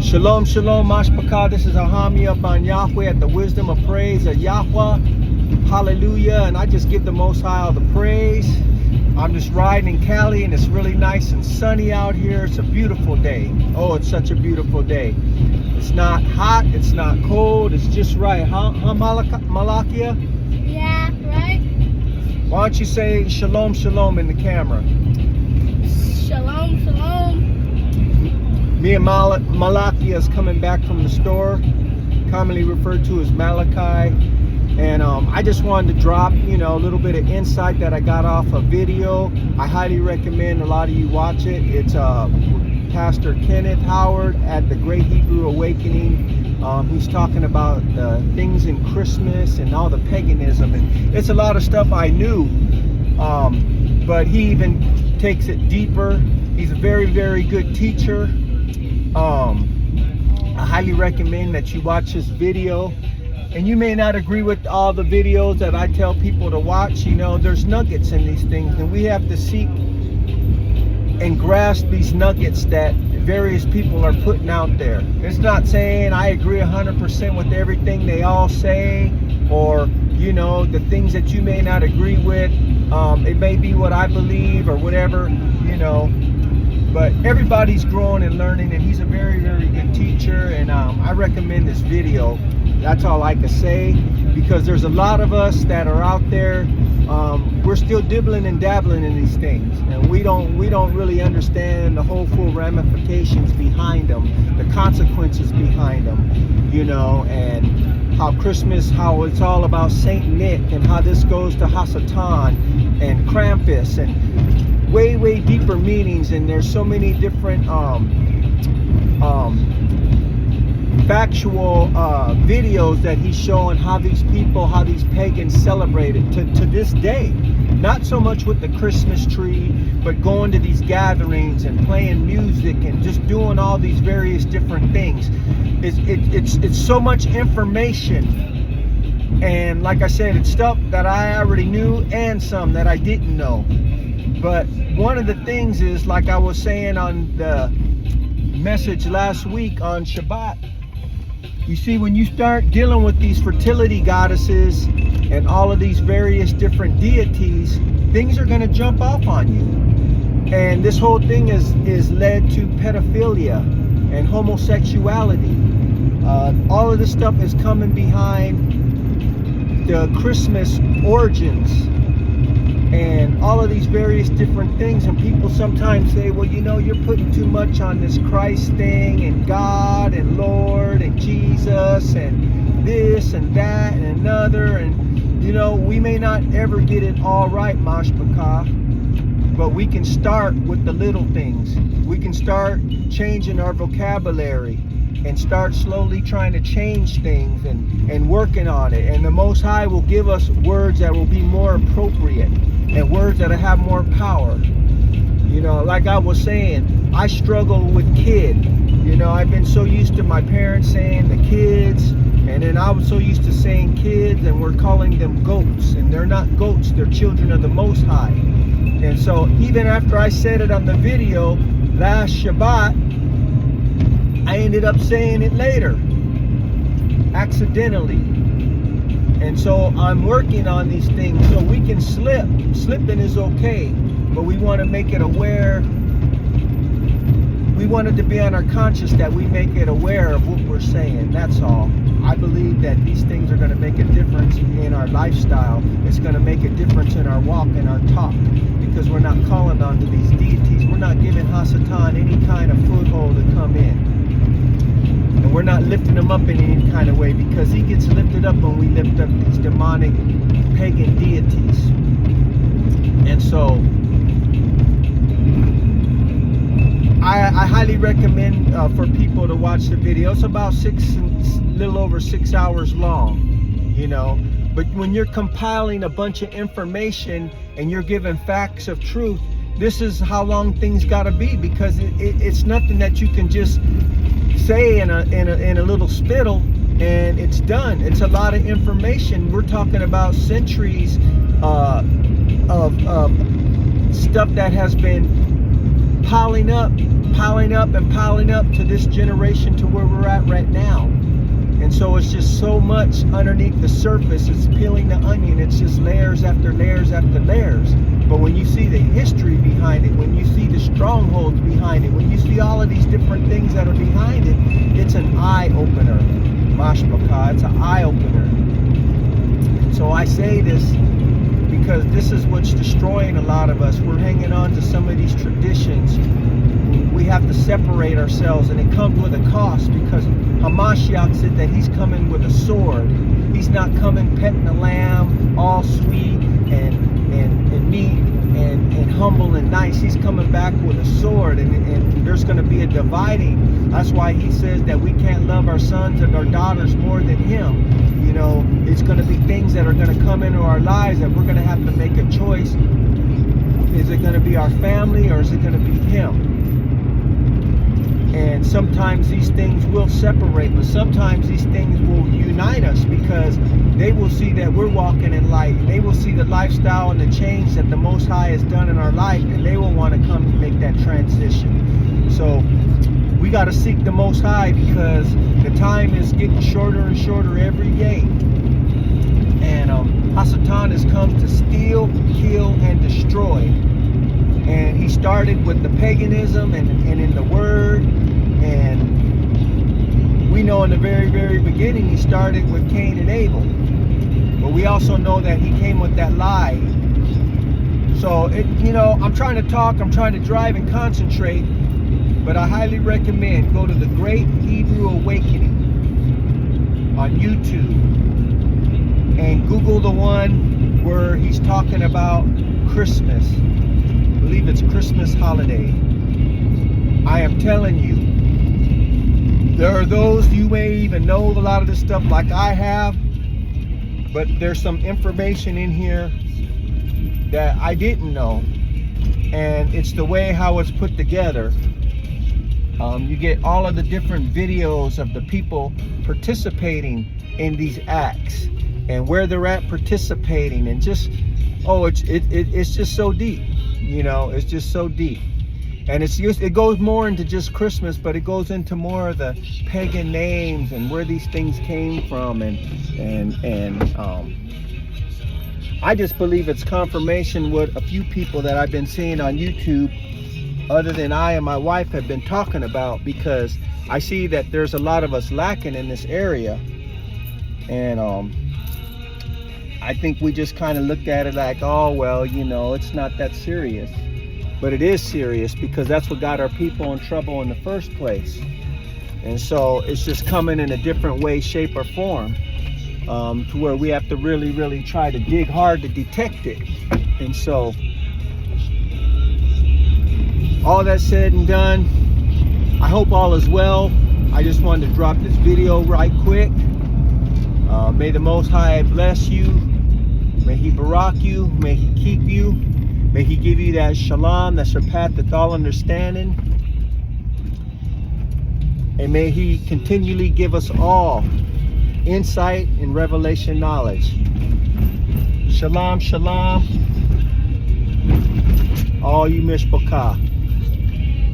Shalom, shalom, mashpaka. This is Ahami up on Yahweh at the wisdom of praise of Yahweh. Hallelujah. And I just give the Most High all the praise. I'm just riding in Cali and it's really nice and sunny out here. It's a beautiful day. Oh, it's such a beautiful day. It's not hot. It's not cold. It's just right. Huh, Malakia? Yeah, right? Why don't you say shalom, shalom in the camera? Shalom, shalom. Me and Malakia is coming back from the store, commonly referred to as Malachi. And I just wanted to drop, a little bit of insight that I got off a video. I highly recommend a lot of you watch it. It's Pastor Kenneth Howard at the Great Hebrew Awakening. He's talking about the things in Christmas and all the paganism. And it's a lot of stuff I knew, but he even takes it deeper. He's a very, very good teacher. I highly recommend that you watch this video. And you may not agree with all the videos that I tell people to watch. There's nuggets in these things, and we have to seek and grasp these nuggets that various people are putting out there. It's not saying I agree 100% with everything they all say, or the things that you may not agree with. It may be what I believe or whatever, but everybody's growing and learning, and he's a very, very good teacher. And I recommend this video. That's all I can say, because there's a lot of us that are out there. We're still dibbling and dabbling in these things, and we don't really understand the whole full ramifications behind them, the consequences behind them, and how Christmas, how it's all about Saint Nick, and how this goes to Hasatan and Krampus, and way deeper meanings. And there's so many different factual videos that he's showing how these people, how these pagans celebrate it to this day. Not so much with the Christmas tree, but going to these gatherings and playing music and just doing all these various different things. It's so much information, and like I said, it's stuff that I already knew and some that I didn't know. But one of the things is, like I was saying on the message last week on Shabbat, you see, when you start dealing with these fertility goddesses and all of these various different deities, things are going to jump off on you. And this whole thing is led to pedophilia and homosexuality. All of this stuff is coming behind the Christmas origins and all of these various different things. And people sometimes say, well, you're putting too much on this Christ thing and God and Lord and Jesus and this and that and another. And we may not ever get it all right, Mashpaka, but we can start with the little things. We can start changing our vocabulary and start slowly trying to change things and working on it. And the Most High will give us words that will be more appropriate and words that have more power. Like I was saying, I struggle with kid. I've been so used to my parents saying the kids, and then I was so used to saying kids, and we're calling them goats. And they're not goats, they're children of the Most High. And so even after I said it on the video last Shabbat, I ended up saying it later, accidentally. And so I'm working on these things so we can slip. Slipping is okay, but we want to make it aware. We want it to be on our conscience that we make it aware of what we're saying. That's all. I believe that these things are going to make a difference in our lifestyle. It's going to make a difference in our walk and our talk, because we're not calling on to these deities. We're not giving Hasatan any kind of foothold to come in. And we're not lifting him up in any kind of way, because he gets lifted up when we lift up these demonic pagan deities. And so I highly recommend for people to watch the video. It's about little over 6 hours long, but when you're compiling a bunch of information and you're giving facts of truth, this is how long things got to be, because it's nothing that you can just say in a little spittle and it's done. It's a lot of information. We're talking about centuries of stuff that has been piling up piling up to this generation to where we're at right now. And so it's just so much underneath the surface. It's peeling the onion. It's just layers after layers after layers. But when you see the history behind it, when you see the strongholds behind it, when you see all of these different things that are behind it, it's an eye-opener. Mashbaka, it's an eye-opener. And so I say this because this is what's destroying a lot of us. We're hanging on to some of these traditions. We have to separate ourselves, and it comes with a cost, because Hamashiach said that he's coming with a sword. He's not coming petting a lamb, all sweet and neat and humble and nice. He's coming back with a sword, and there's going to be a dividing. That's why he says that we can't love our sons and our daughters more than him. You know, it's going to be things that are going to come into our lives that we're going to have to make a choice. Is it going to be our family, or is it going to be him? And sometimes these things will separate, but sometimes these things will unite us, because they will see that we're walking in light. They will see the lifestyle and the change that the Most High has done in our life, and they will want to come and make that transition. So we got to seek the Most High, because the time is getting shorter and shorter every day. And Hasatan has come to steal, kill, and destroy. And he started with the paganism and in the word. And we know in the very, very beginning he started with Cain and Abel. But we also know that he came with that lie. So, I'm trying to talk, I'm trying to drive and concentrate. But I highly recommend go to the Great Hebrew Awakening on YouTube. And Google the one where he's talking about Christmas. I believe it's Christmas holiday. I am telling you, there are those, you may even know a lot of this stuff like I have, but there's some information in here that I didn't know, and it's the way how it's put together. You get all of the different videos of the people participating in these acts and where they're at participating, and just it's just so deep. It's just so deep. And it goes more into just Christmas, but it goes into more of the pagan names and where these things came from, and I just believe it's confirmation what a few people that I've been seeing on YouTube, other than I and my wife, have been talking about, because I see that there's a lot of us lacking in this area. And I think we just kind of looked at it like, oh well, it's not that serious. But it is serious, because that's what got our people in trouble in the first place. And so it's just coming in a different way, shape, or form, to where we have to really, really try to dig hard to detect it. And so, all that said and done, I hope all is well. I just wanted to drop this video right quick. May the Most High bless you. May he barak you. May he keep you. May he give you that shalom that surpasseth all understanding. And may he continually give us all insight and revelation knowledge. Shalom, shalom. All you mishpachah.